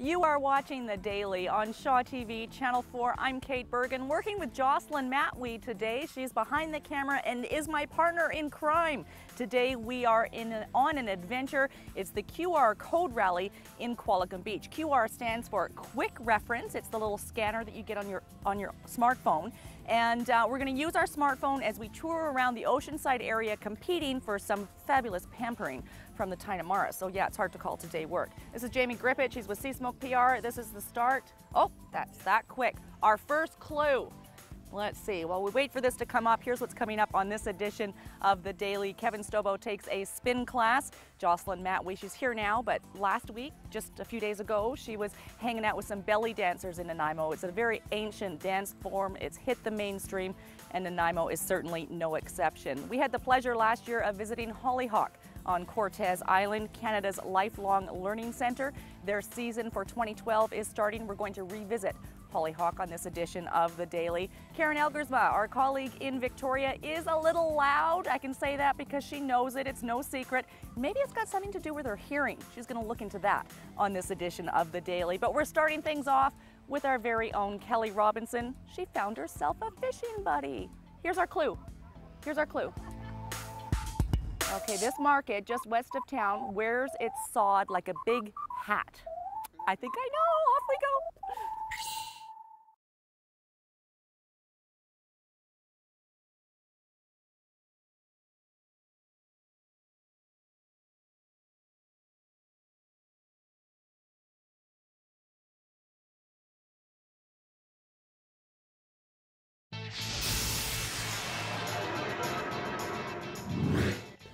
You are watching The Daily on Shaw TV, Channel 4. I'm Kate Bergen, working with Jocelyn Matwee today. She's behind the camera and is my partner in crime. Today we are on an adventure. It's the QR code rally in Qualicum Beach. QR stands for Quick Reference. It's the little scanner that you get on your smartphone. And we're going to use our smartphone as we tour around the Oceanside area, competing for some fabulous pampering from the Tinamara. So yeah, it's hard to call today work. This is Jamie Grippett. She's with Sea Smoke PR. This is the start. Oh, that's that quick. Our first clue. Let's see. While we wait for this to come up, here's what's coming up on this edition of The Daily. Kevin Stobo takes a spin class. Jocelyn Matwee, she's here now, but last week, just a few days ago, she was hanging out with some belly dancers in Nanaimo. It's a very ancient dance form. It's hit the mainstream, and Nanaimo is certainly no exception. We had the pleasure last year of visiting Hollyhock on Cortes Island, Canada's lifelong learning center. Their season for 2012 is starting. We're going to revisit Hollyhock on this edition of The Daily. Karen Elgersma, our colleague in Victoria, is a little loud. I can say that because she knows it. It's no secret. Maybe it's got something to do with her hearing. She's going to look into that on this edition of The Daily. But we're starting things off with our very own Kelly Robinson. She found herself a fishing buddy. Here's our clue. Here's our clue. Okay, this market just west of town wears its sod like a big hat. I think I know. Off we go.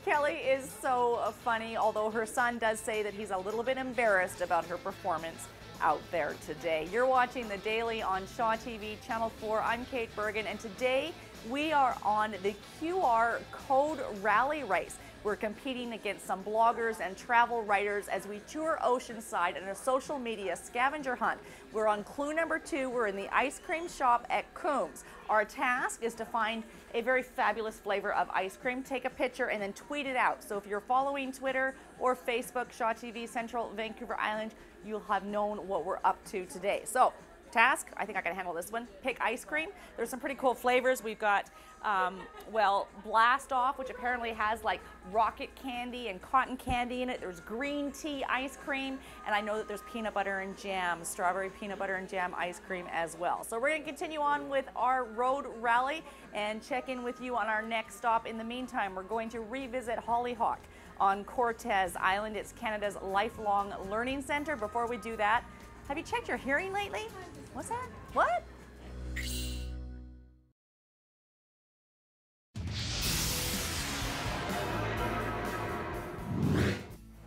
Kelly is so funny, although her son does say that he's a little bit embarrassed about her performance out there today. You're watching The Daily on Shaw TV, Channel 4. I'm Kate Bergen, and today we are on the QR code rally race. We're competing against some bloggers and travel writers as we tour Oceanside in a social media scavenger hunt. We're on clue number 2. We're in the ice cream shop at Coombs. Our task is to find a very fabulous flavor of ice cream, take a picture, and then tweet it out. So if you're following Twitter or Facebook, Shaw TV Central Vancouver Island, you'll have known what we're up to today. So task, I think I can handle this one. Pick ice cream. There's some pretty cool flavors. We've got, well, Blast Off, which apparently has like rocket candy and cotton candy in it. There's green tea ice cream, and I know that there's peanut butter and jam, strawberry peanut butter and jam ice cream as well. So we're going to continue on with our road rally and check in with you on our next stop. In the meantime, we're going to revisit Hollyhock on Cortes Island. It's Canada's lifelong learning center. Before we do that, have you checked your hearing lately? What's that? What?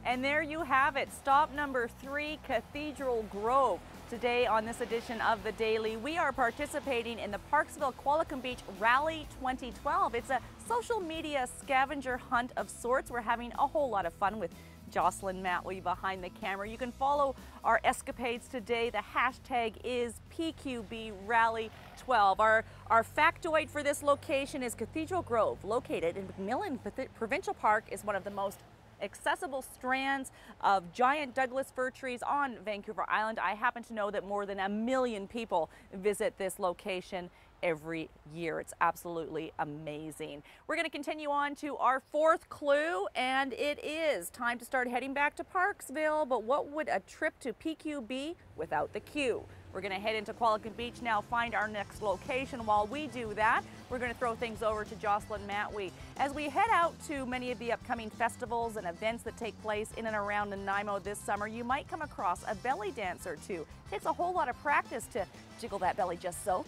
And there you have it, stop number 3, Cathedral Grove. Today on this edition of The Daily, we are participating in the Parksville Qualicum Beach Rally 2012. It's a social media scavenger hunt of sorts. We're having a whole lot of fun with Jocelyn Matwee behind the camera. You can follow our escapades today. The hashtag is PQB Rally 12. Our factoid for this location is Cathedral Grove, located in McMillan Provincial Park, is one of the most accessible strands of giant Douglas fir trees on Vancouver Island. I happen to know that more than 1 million people visit this location every year. It's absolutely amazing. We're going to continue on to our 4th clue, and it is time to start heading back to Parksville. But what would a trip to PQ be without the Q? We're going to head into Qualicum Beach now, find our next location. While we do that, we're going to throw things over to Jocelyn Matwee. As we head out to many of the upcoming festivals and events that take place in and around Nanaimo this summer, you might come across a belly dance or two. It takes a whole lot of practice to jiggle that belly just so.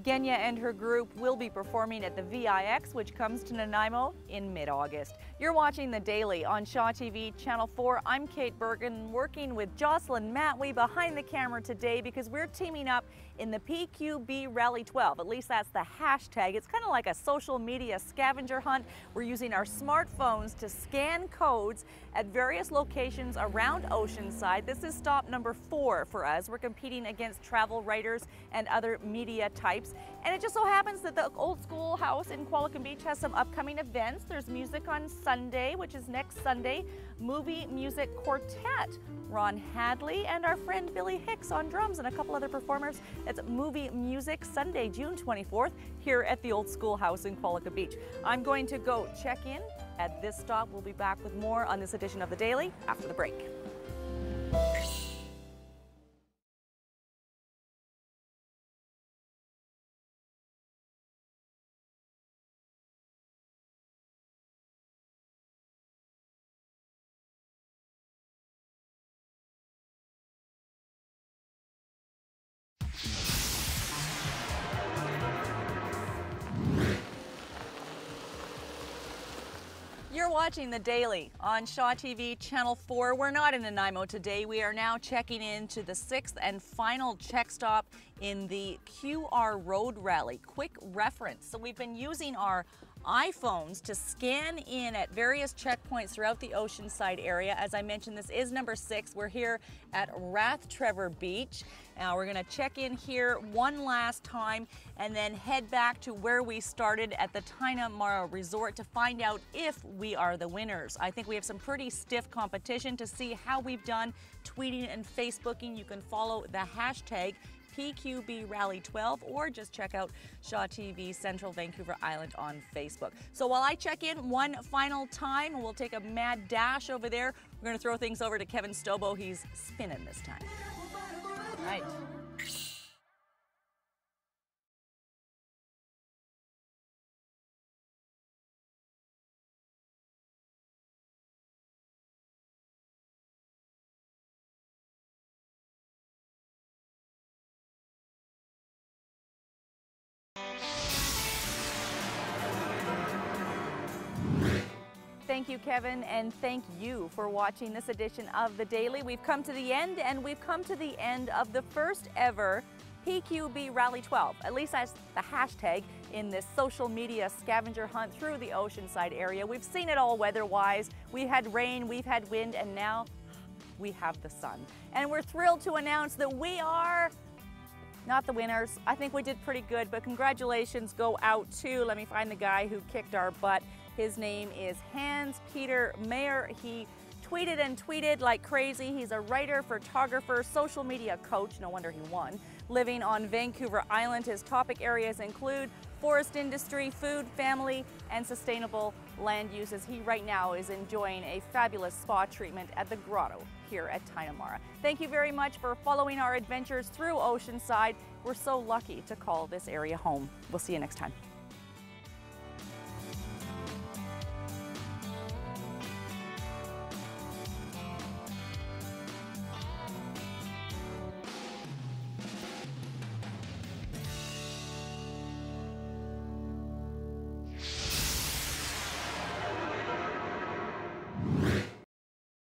Genya and her group will be performing at the VIX, which comes to Nanaimo in mid-August. You're watching The Daily on Shaw TV, Channel 4. I'm Kate Bergen, working with Jocelyn Matwee behind the camera today because we're teaming up in the PQB Rally 12. At least that's the hashtag. It's kind of like a social media scavenger hunt. We're using our smartphones to scan codes at various locations around Oceanside. This is stop number 4 for us. We're competing against travel writers and other media types. nice. And it just so happens that the Old Schoolhouse in Qualicum Beach has some upcoming events. There's music on Sunday, which is next Sunday, movie music quartet, Ron Hadley and our friend Billy Hicks on drums and a couple other performers. It's Movie Music Sunday, June 24th, here at the Old Schoolhouse in Qualicum Beach. I'm going to go check in at this stop. We'll be back with more on this edition of The Daily after the break. You're watching The Daily on Shaw TV Channel 4. We're not in Nanaimo today. We are now checking into the 6th and final check stop in the QR Road Rally. Quick reference. So we've been using our iPhones to scan in at various checkpoints throughout the Oceanside area. As I mentioned, this is number 6. We're here at Rath, Trevor Beach. Now we're going to check in here one last time and then head back to where we started at the Tinamara Resort to find out if we are the winners. I think we have some pretty stiff competition. To see how we've done tweeting and Facebooking, you can follow the hashtag PQB Rally 12 or just check out Shaw TV Central Vancouver Island on Facebook. So while I check in one final time, we'll take a mad dash over there. We're going to throw things over to Kevin Stobo. He's spinning this time. All right. Thank you, Kevin, and thank you for watching this edition of The Daily. We've come to the end, and we've come to the end of the first ever PQB Rally 12, at least that's the hashtag in this social media scavenger hunt through the Oceanside area. We've seen it all weather-wise. We've had rain, we've had wind, and now we have the sun. And we're thrilled to announce that we are not the winners. I think we did pretty good, but congratulations go out to, let me find the guy who kicked our butt. His name is Hans-Peter Mayer. He tweeted and tweeted like crazy. He's a writer, photographer, social media coach, no wonder he won, living on Vancouver Island. His topic areas include forest industry, food, family, and sustainable land uses. He right now is enjoying a fabulous spa treatment at the Grotto here at Tinamara. Thank you very much for following our adventures through Oceanside. We're so lucky to call this area home. We'll see you next time.